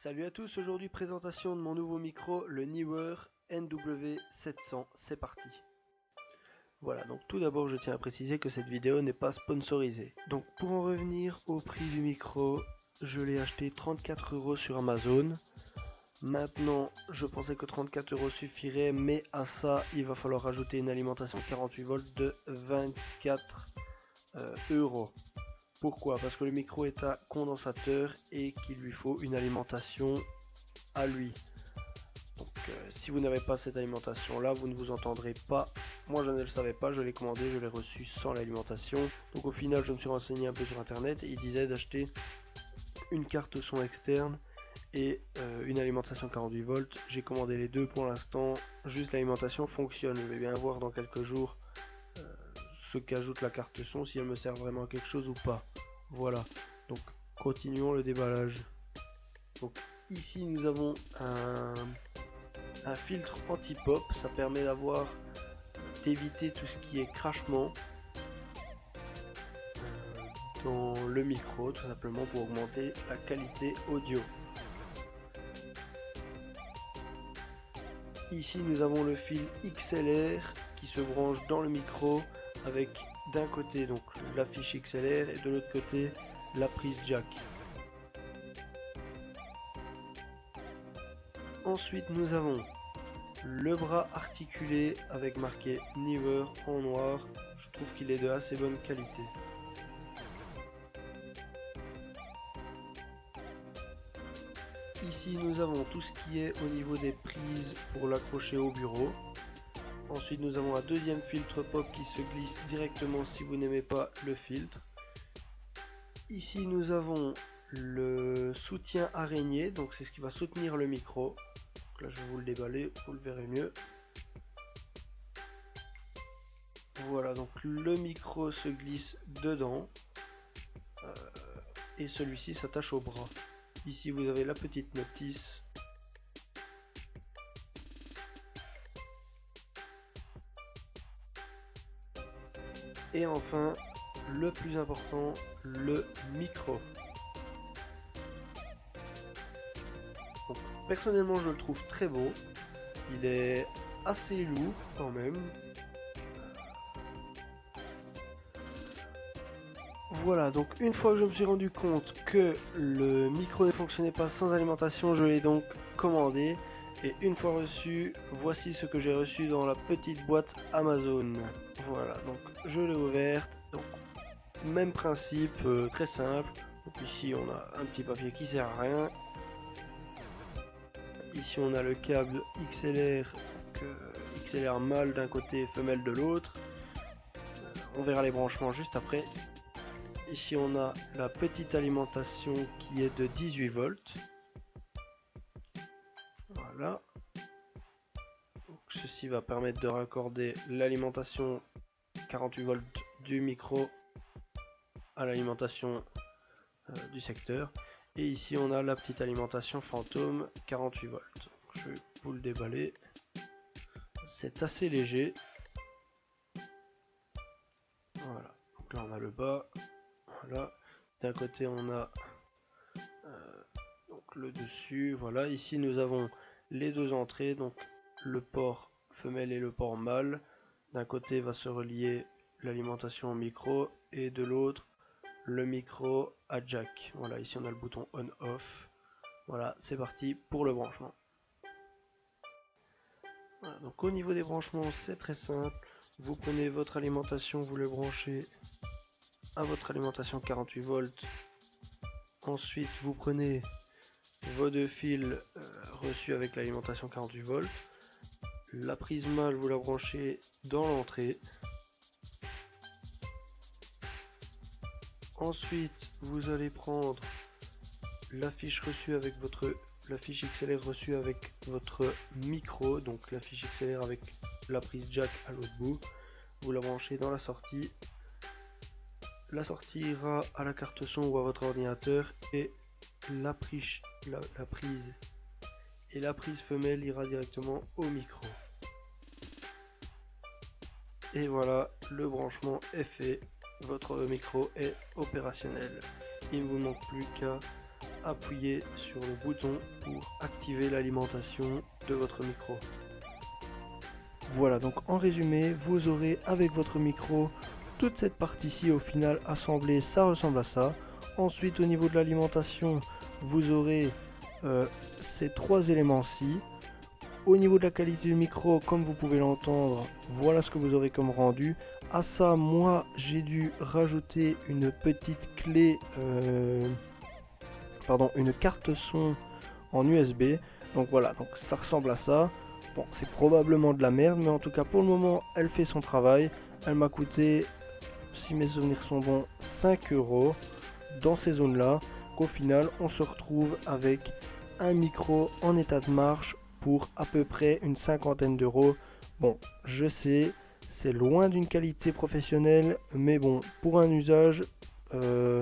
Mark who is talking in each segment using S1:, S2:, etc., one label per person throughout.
S1: Salut à tous, aujourd'hui présentation de mon nouveau micro, le Neewer NW700, c'est parti. Voilà, donc tout d'abord je tiens à préciser que cette vidéo n'est pas sponsorisée. Donc pour en revenir au prix du micro, je l'ai acheté 34 € sur Amazon. Maintenant, je pensais que 34 € suffirait, mais à ça, il va falloir ajouter une alimentation 48 volts de 24 €. Pourquoi? Parce que le micro est à condensateur et qu'il lui faut une alimentation à lui. Donc si vous n'avez pas cette alimentation là, vous ne vous entendrez pas. Moi je ne le savais pas, je l'ai commandé, je l'ai reçu sans l'alimentation. Donc au final je me suis renseigné un peu sur internet et il disait d'acheter une carte son externe et une alimentation 48 volts. J'ai commandé les deux pour l'instant, juste l'alimentation fonctionne. Je vais bien voir dans quelques jours ce qu'ajoute la carte son, si elle me sert vraiment à quelque chose ou pas. Voilà, donc continuons le déballage. Donc ici nous avons un filtre anti-pop, ça permet d'éviter tout ce qui est crachement dans le micro, tout simplement pour augmenter la qualité audio. Ici nous avons le fil XLR qui se branche dans le micro avec d'un côté donc la fiche XLR et de l'autre côté la prise jack. Ensuite nous avons le bras articulé avec marqué Neewer en noir. Je trouve qu'il est de assez bonne qualité. Ici nous avons tout ce qui est au niveau des prises pour l'accrocher au bureau. Ensuite nous avons un deuxième filtre pop qui se glisse directement si vous n'aimez pas le filtre. Ici nous avons le soutien araignée, donc c'est ce qui va soutenir le micro. Donc là je vais vous le déballer, vous le verrez mieux. Voilà, donc le micro se glisse dedans et celui-ci s'attache au bras. Ici vous avez la petite notice. Et enfin, le plus important, le micro. Donc, personnellement, je le trouve très beau. Il est assez lourd quand même. Voilà, donc une fois que je me suis rendu compte que le micro ne fonctionnait pas sans alimentation, je l'ai donc commandé. Et une fois reçu, voici ce que j'ai reçu dans la petite boîte Amazon. Voilà, donc je l'ai ouverte. Donc même principe, très simple. Donc ici on a un petit papier qui sert à rien. Ici on a le câble XLR, XLR mâle d'un côté, femelle de l'autre. On verra les branchements juste après. Ici on a la petite alimentation qui est de 18 volts. Voilà. Donc, ceci va permettre de raccorder l'alimentation 48 volts du micro à l'alimentation du secteur. Et ici on a la petite alimentation fantôme 48 volts. Je vais vous le déballer. C'est assez léger. Voilà. Donc là on a le bas. Voilà. D'un côté on a donc le dessus. Voilà. Ici nous avons les deux entrées. Donc le port femelle et le port mâle. D'un côté va se relier l'alimentation au micro et de l'autre le micro à jack. Voilà, ici on a le bouton on-off. Voilà, c'est parti pour le branchement. Voilà, donc au niveau des branchements, c'est très simple. Vous prenez votre alimentation, vous le branchez à votre alimentation 48 volts. Ensuite, vous prenez vos deux fils reçus avec l'alimentation 48 volts. La prise mâle, vous la branchez dans l'entrée. Ensuite, vous allez prendre la fiche reçue avec la fiche XLR reçue avec votre micro, donc la fiche XLR avec la prise jack à l'autre bout. Vous la branchez dans la sortie. La sortie ira à la carte son ou à votre ordinateur et la prise et la prise femelle ira directement au micro. Et voilà, le branchement est fait. Votre micro est opérationnel. Il ne vous manque plus qu'à appuyer sur le bouton pour activer l'alimentation de votre micro. Voilà, donc en résumé, vous aurez avec votre micro toute cette partie-ci au final assemblée, ça ressemble à ça. Ensuite, au niveau de l'alimentation, vous aurez ces trois éléments-ci. Au niveau de la qualité du micro, comme vous pouvez l'entendre, voilà ce que vous aurez comme rendu. À ça, moi, j'ai dû rajouter une petite clé, une carte son en USB. Donc voilà, donc ça ressemble à ça. Bon, c'est probablement de la merde, mais en tout cas, pour le moment, elle fait son travail. Elle m'a coûté, si mes souvenirs sont bons, 5 € dans ces zones-là. Qu'au final, on se retrouve avec un micro en état de marche pour à peu près une cinquantaine d'euros. Bon, je sais, c'est loin d'une qualité professionnelle, mais bon, pour un usage de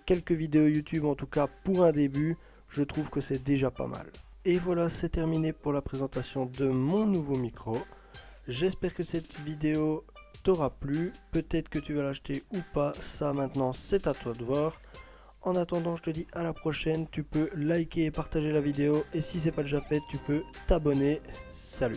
S1: quelques vidéos YouTube, en tout cas pour un début, je trouve que c'est déjà pas mal. Et voilà, c'est terminé pour la présentation de mon nouveau micro. J'espère que cette vidéo t'aura plu. Peut-être que tu vas l'acheter ou pas, ça maintenant c'est à toi de voir. En attendant, je te dis à la prochaine. Tu peux liker et partager la vidéo, et si c'est pas déjà fait, tu peux t'abonner. Salut!